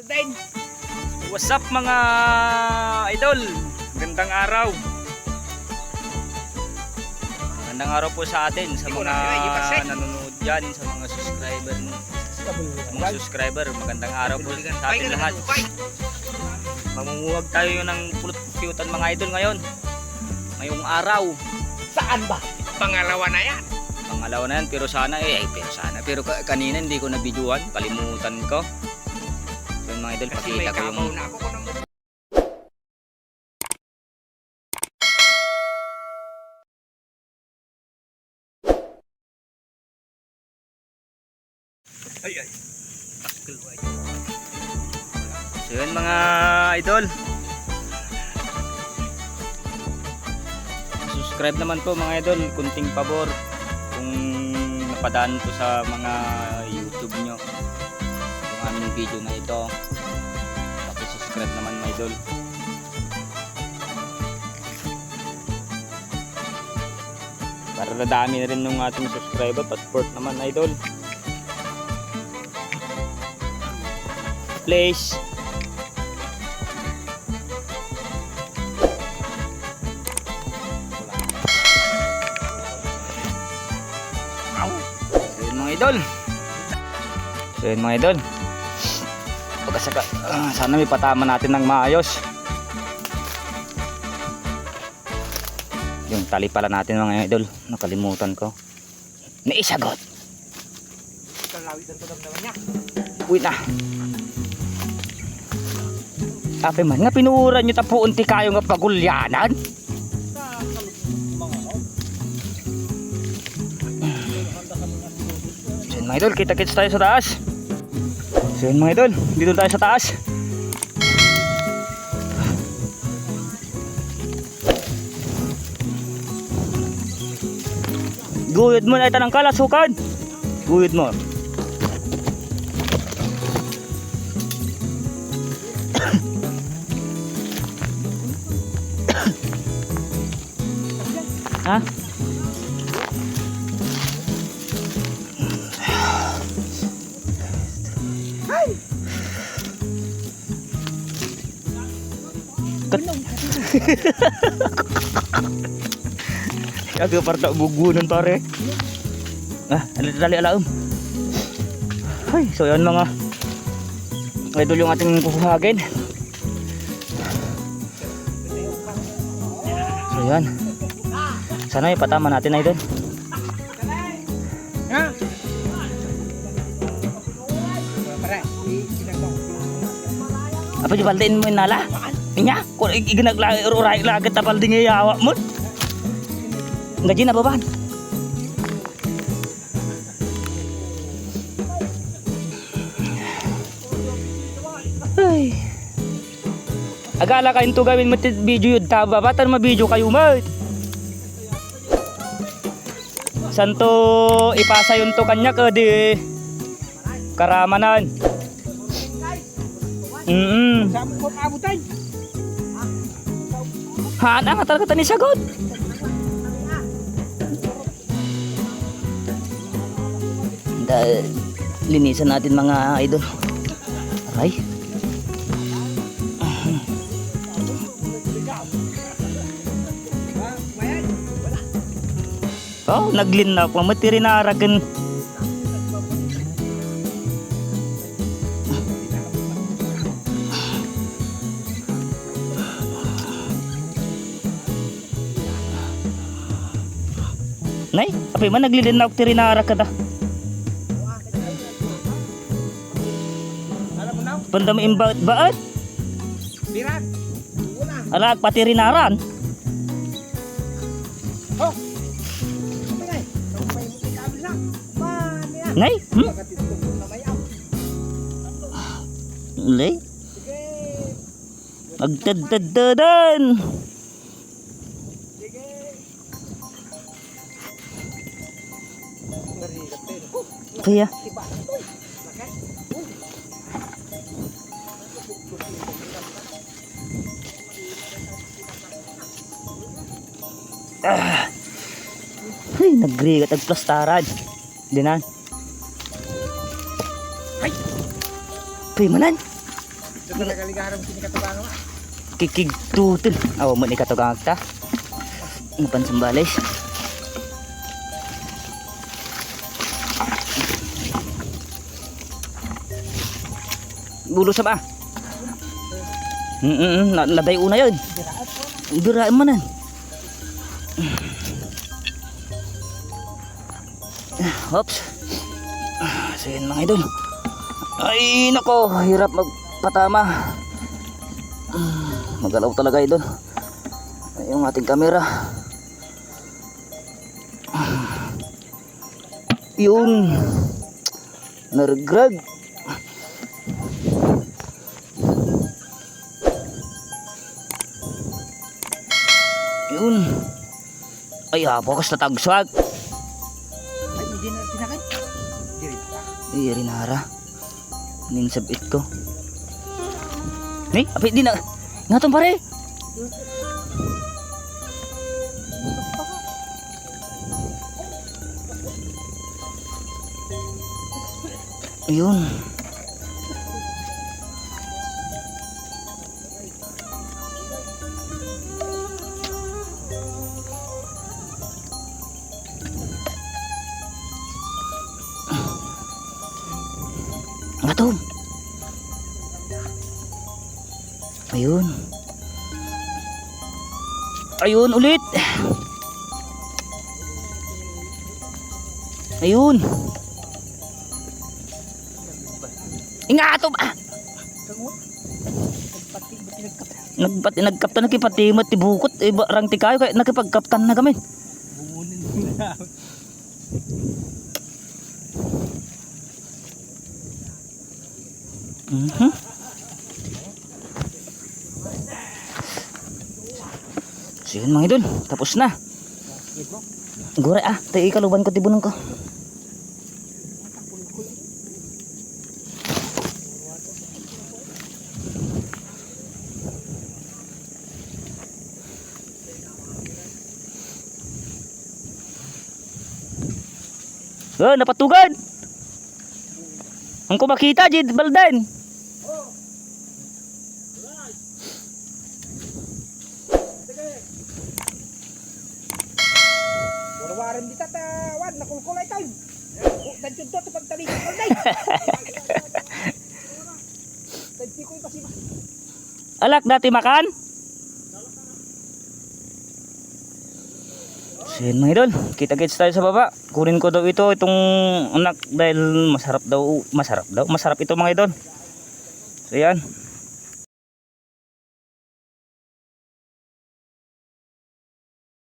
din. What's up mga idol? Gandang araw. Gandang araw po sa atin, sa mga nanonood dyan, sa mga subscriber. Magandang araw po sa atin lahat. Mamumuwag tayo ng pulot-putyutan mga idol ngayon. Ngayong araw. Saan ba? Pangalawa na yan. Pangalawa na yan, pero kanina hindi ko na-videoan, kalimutan ko. So mga idol, pakita ko yung so yun mga idol, subscribe naman po mga idol, kunting pabor kung napadaan po sa mga YouTube nyo yung aming video na ito, subscribe naman mga idol para nadami na rin ng ating subscriber, passport naman idol. Please so yun mga idol, pagkasaka sana may patama natin ng maayos yung tali pala natin mga idol, nakalimutan ko, naisagot uy na ape man nga pinuuran nyo tapuun ti kayo nga pagulyanan. So yun mga idol, kita-kits tayo sa taas. So yun mga idol, dito tayo sa taas. Guyod mo na itanang kalasukan. Guyod mo. Ha? Agak parta bugunan pare. Dali alaum. Hay, so yan mga idol yung ating kukuhagin. So yan. Sana may patama natin idol. Apa di baldein mo inala? Inya, kung iginaglagat na balding yawa mo. Gaji na baban. Ay. Agala ka into gawin mo video yun taba. Batan ma-video kayo mo. Santo ipasa yun to kanya ka di karamanan. Hana nga talaga tani sagot. Linisan natin mga idol. Aray. Oh, naglin na ako. Matirinaragan. Nay, tapi man naglilin na ako tirinara ka ta. Banda mo imbaat-baat? Birat. Alag pati rinaran. Oh. Nay? Lay? Magdadadadan. Kaya ay, nagrigat ang plastaran. Dinan. Ay. Pimanan. Ito talaga ligarang sinikatubangan mo. Kikig tutul. Awa mo ni katugang ta. Ngapan sambales. Bulo sa ba? Naday una yun. Biraan mo nan. Oops. So yun mga idol. Ay nako, hirap magpatama. Magalaw talaga idol. Yung ating kamera. Yun. Nargrag. Yun. Ay, fokus na tagswag. Ay, hindi na sinakay. Ay, rinara. Ninsabit ko. Ni, apit di na. Nga tong pare. Ayun. Nga to. Ayun. Ayun ulit. Ayun. Ingato ba? Nagkaptan na kipatimot tibukot rang tikayo kaya nakipagkaptan na kami. So yun mga idol, tapos na. Gore tayo ikaluban ko tibunong ko. Oh, napatugan. Ang kumakita jid baldan. Waran di tatawan, nakulkulay tayo. Dadjud to pagtali ko day. Dadji ko kasi. Alak dati makan? So yun mga idol, kita-kits tayo sa baba. Kunin ko daw itong anak dahil masarap ito mga idol. So yan.